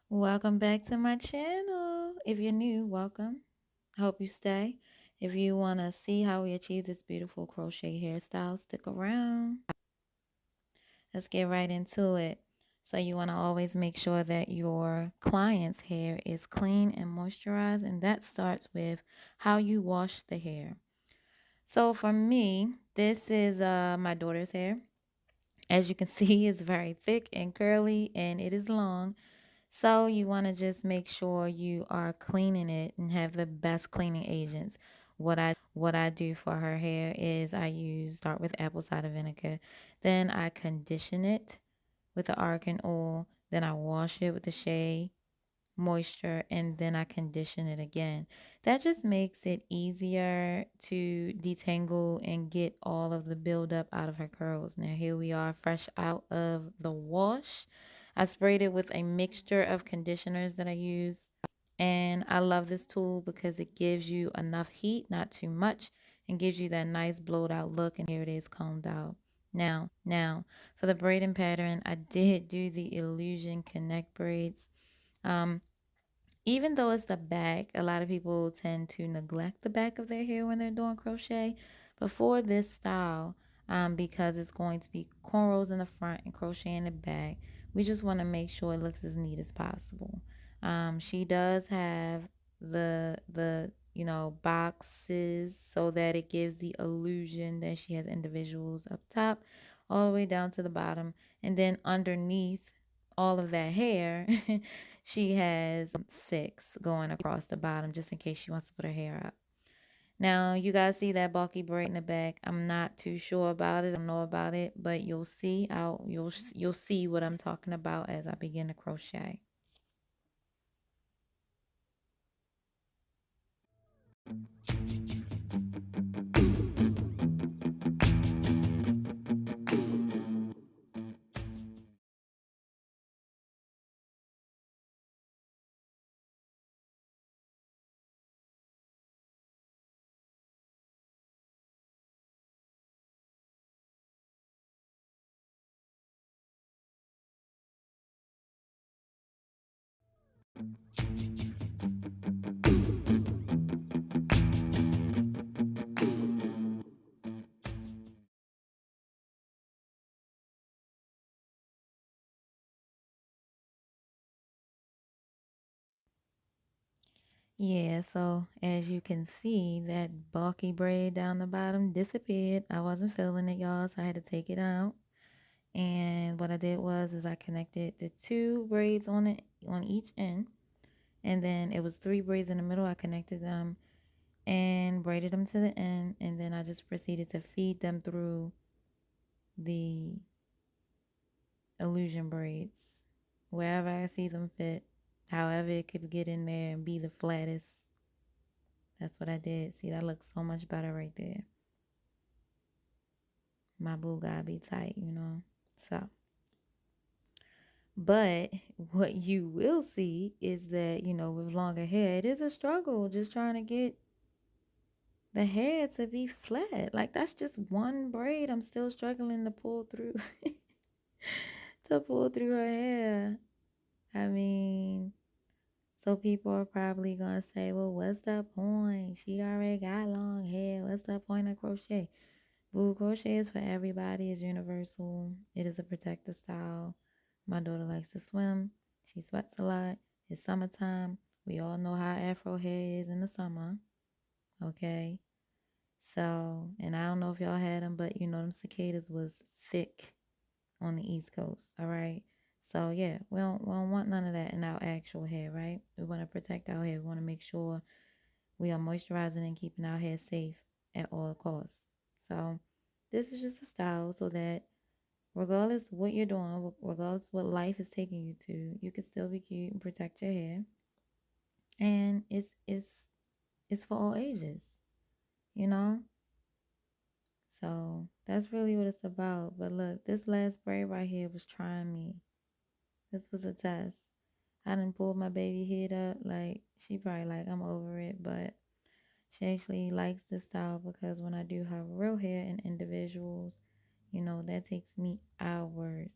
Welcome back to my channel. If you're new, welcome. I hope you stay. If you want to see how we achieve this beautiful crochet hairstyle, stick around. Let's get right into it. So you want to always make sure that your client's hair is clean and moisturized, and that starts with how you wash the hair. So for me, this is my daughter's hair. As you can see, it's very thick and curly, and it is long. So you want to just make sure you are cleaning it and have the best cleaning agents. What I do for her hair is start with apple cider vinegar. Then I condition it with the argan oil. Then I wash it with the Shea moisture, and then I condition it again. That just makes it easier to detangle and get all of the buildup out of her curls. Now here we are, fresh out of the wash. I sprayed it with a mixture of conditioners that I use, and I love this tool because it gives you enough heat, not too much, and gives you that nice blowed out look. And here it is combed out. Now for the braiding pattern, I did do the illusion connect braids. um Even though it's the back, a lot of people tend to neglect the back of their hair when they're doing crochet. But for this style, because it's going to be cornrows in the front and crochet in the back, we just want to make sure it looks as neat as possible. She does have the boxes so that it gives the illusion that she has individuals up top all the way down to the bottom, and then underneath all of that hair she has 6 going across the bottom just in case she wants to put her hair up. Now you guys see that bulky braid in the back. I'm not too sure about it. I don't know about it, but you'll see. You'll see what I'm talking about as I begin to crochet. Yeah, so as you can see, that bulky braid down the bottom disappeared. I wasn't feeling it, y'all, so I had to take it out. And what I did is I connected the 2 braids on each end, and then it was 3 braids in the middle. I connected them and braided them to the end, and then I just proceeded to feed them through the illusion braids wherever I see them fit, however it could get in there and be the flattest. That's what I did. See, that looks so much better right there. My boo gotta be tight, you know. So, but what you will see is that, with longer hair, it is a struggle just trying to get the hair to be flat. Like, that's just one braid I'm still struggling to pull through. To pull through her hair. I mean, so people are probably gonna say, well, what's the point? She already got long hair. What's the point of crochet? Boo, crochet is for everybody. It's universal. It is a protective style. My daughter likes to swim. She sweats a lot. It's summertime. We all know how afro hair is in the summer. Okay. So, and I don't know if y'all had them, but them cicadas was thick on the East Coast. All right. So yeah, we don't want none of that in our actual hair, right? We want to protect our hair. We want to make sure we are moisturizing and keeping our hair safe at all costs. So this is just a style so that regardless what you're doing, regardless what life is taking you to, you can still be cute and protect your hair. And it's for all ages, you know? So that's really what it's about. But look, this last braid right here was trying me. This was a test. I done pulled my baby head up. Like, she probably like, I'm over it. But She actually likes this style because when I do have real hair in individuals, you know, that takes me hours,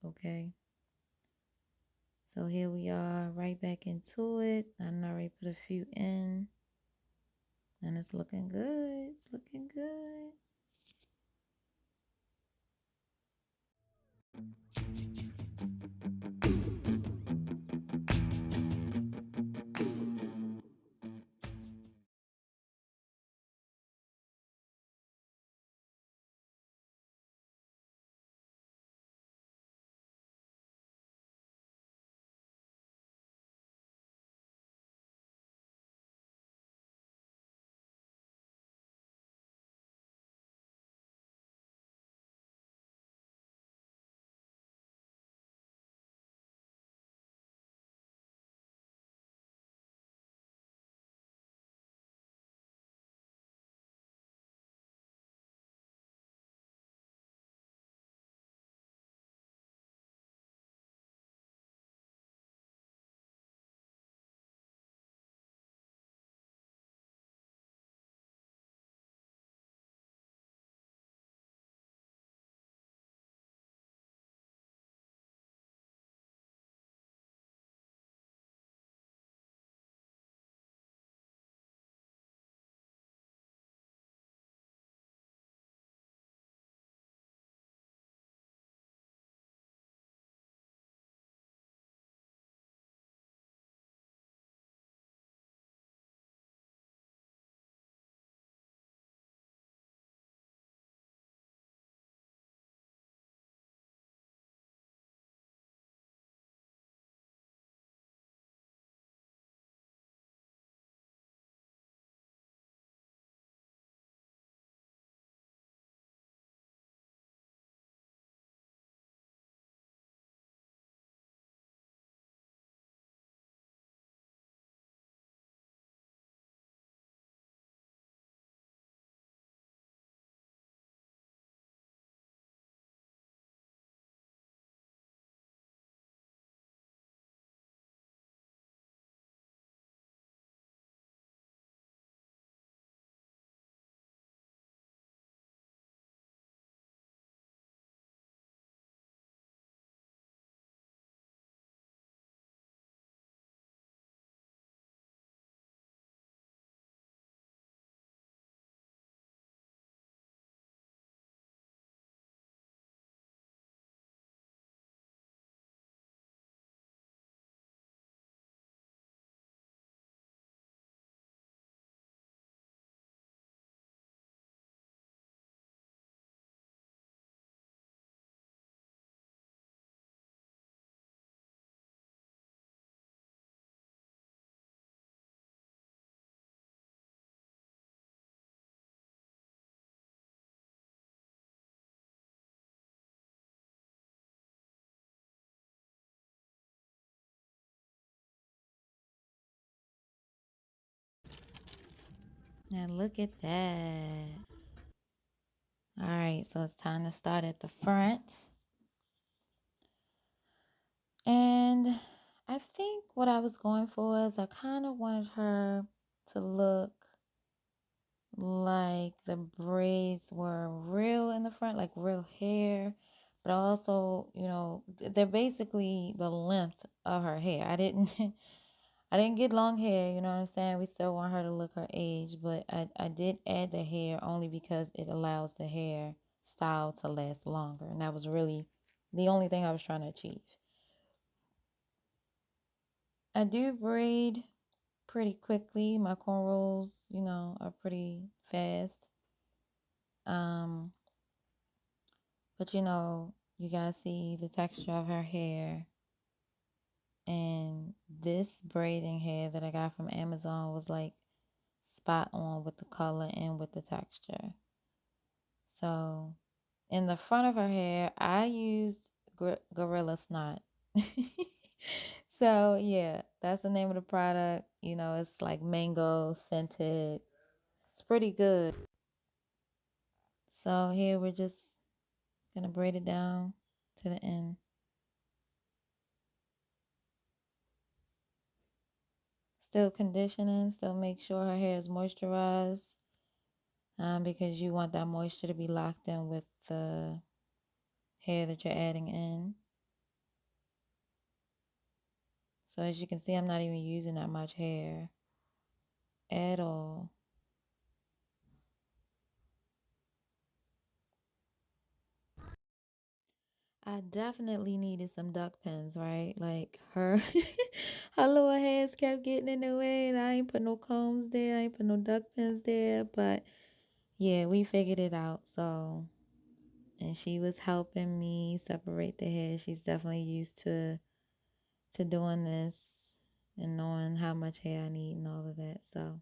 okay? So here we are, right back into it. I already put a few in, and it's looking good. It's looking good. And look at that. All right, so it's time to start at the front. And I think what I was going for is I kind of wanted her to look like the braids were real in the front, like real hair, but also, you know, they're basically the length of her hair. I didn't I didn't get long hair, you know what I'm saying? We still want her to look her age, but I did add the hair only because it allows the hair style to last longer, and that was really the only thing I was trying to achieve. I do braid pretty quickly. My cornrows, you know, are pretty fast. But you know, you guys see the texture of her hair. And this braiding hair that I got from Amazon was like spot on with the color and with the texture. So in the front of her hair, I used Gorilla Snot. So yeah, that's the name of the product. You know, it's like mango scented. It's pretty good. So here we're just gonna braid it down to the end. still conditioning, still make sure her hair is moisturized, because you want that moisture to be locked in with the hair that you're adding in. So as you can see, I'm not even using that much hair at all. I definitely needed some duck pins, right? Like her her little hands kept getting in the way, and I ain't put no combs there, I ain't put no duck pins there, but yeah, we figured it out. So, and she was helping me separate the hair. She's definitely used to doing this and knowing how much hair I need and all of that. So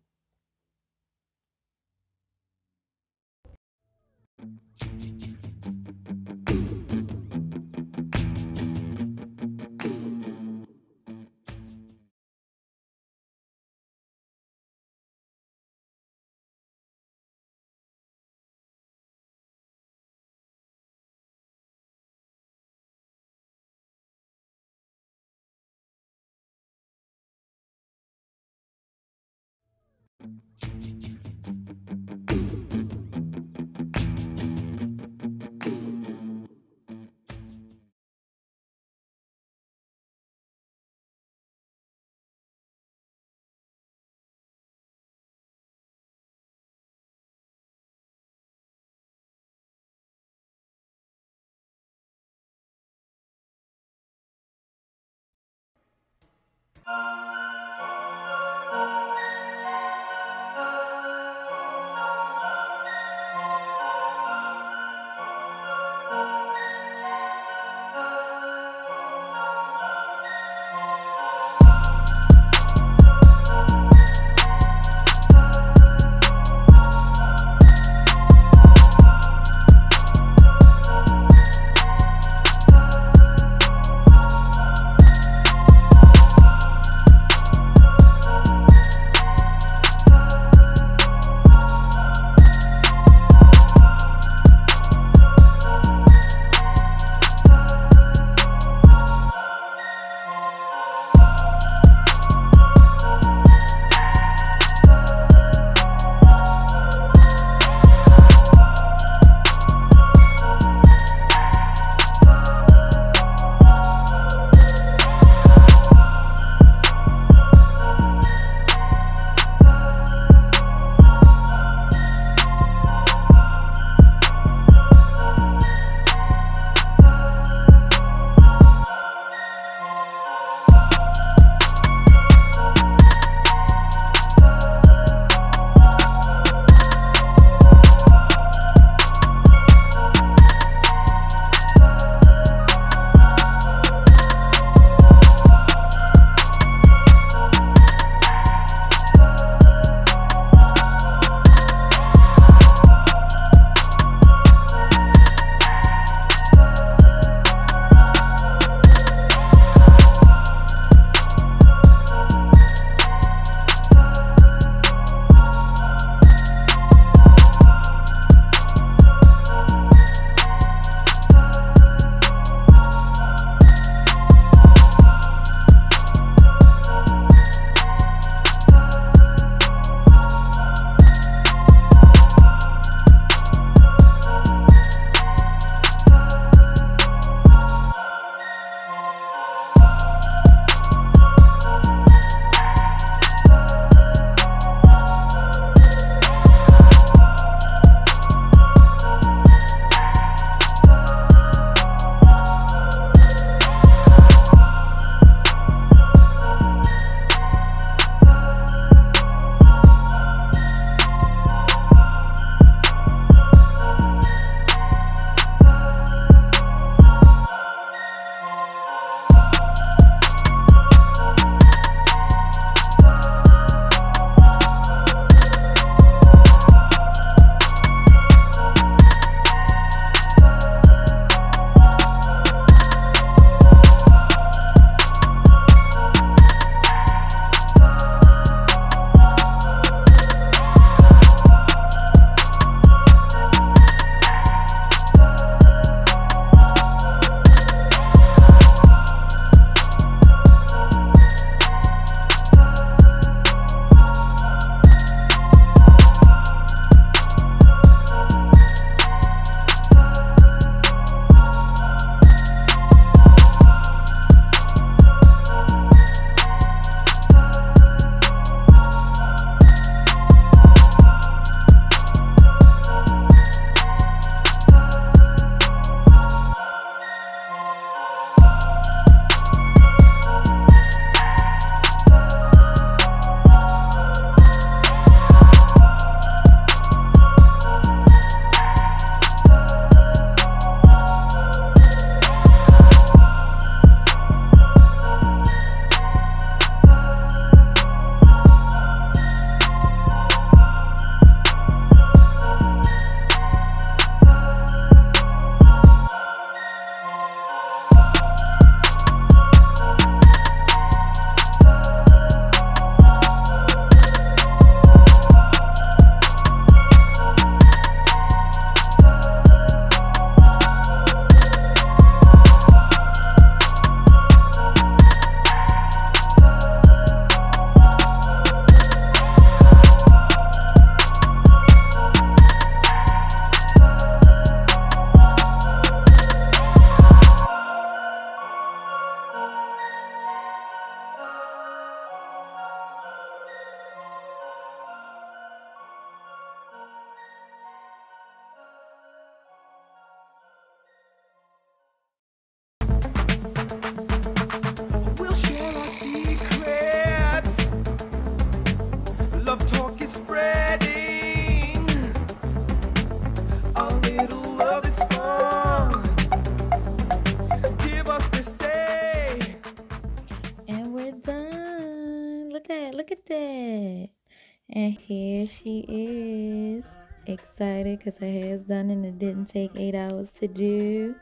There she is. Excited because her hair's done and it didn't take 8 hours to do.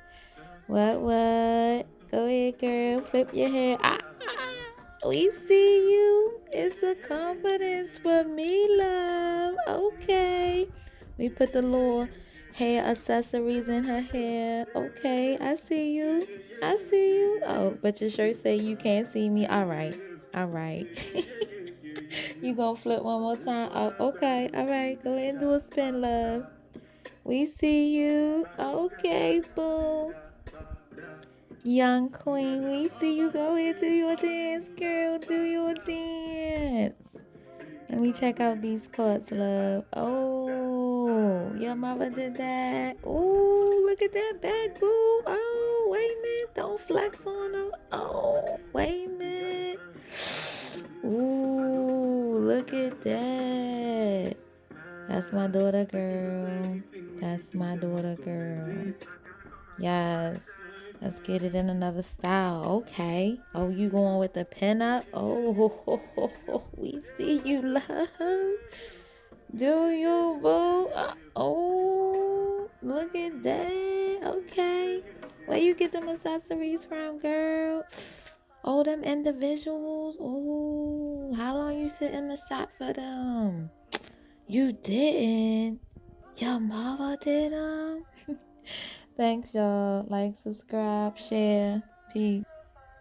What? Go ahead, girl. Flip your hair. We see you. It's the confidence for me, love. Okay. We put the little hair accessories in her hair. Okay, I see you. Oh, but your shirt say you can't see me. All right. You gonna flip one more time? Oh, okay. All right. Go ahead and do a spin, love. We see you. Okay, boom. Young queen, we see you. Go ahead, do your dance, girl. Do your dance. Let me check out these parts, love. Oh, your mother did that. Oh, look at that back, boo. Oh, wait a minute. Don't flex on them. Oh, wait a minute. Ooh, look at that. That's my daughter, girl. That's my daughter, girl. Yes. Let's get it in another style. Okay. Oh, you going with the pin up? Oh, we see you, love. Do you, boo? Oh, look at that. Okay. Where you get them accessories from, girl? Oh, them individuals. Oh, how long you sit in the shop for them? You didn't. Your mama did them. Thanks, y'all. Like, subscribe, share. Peace.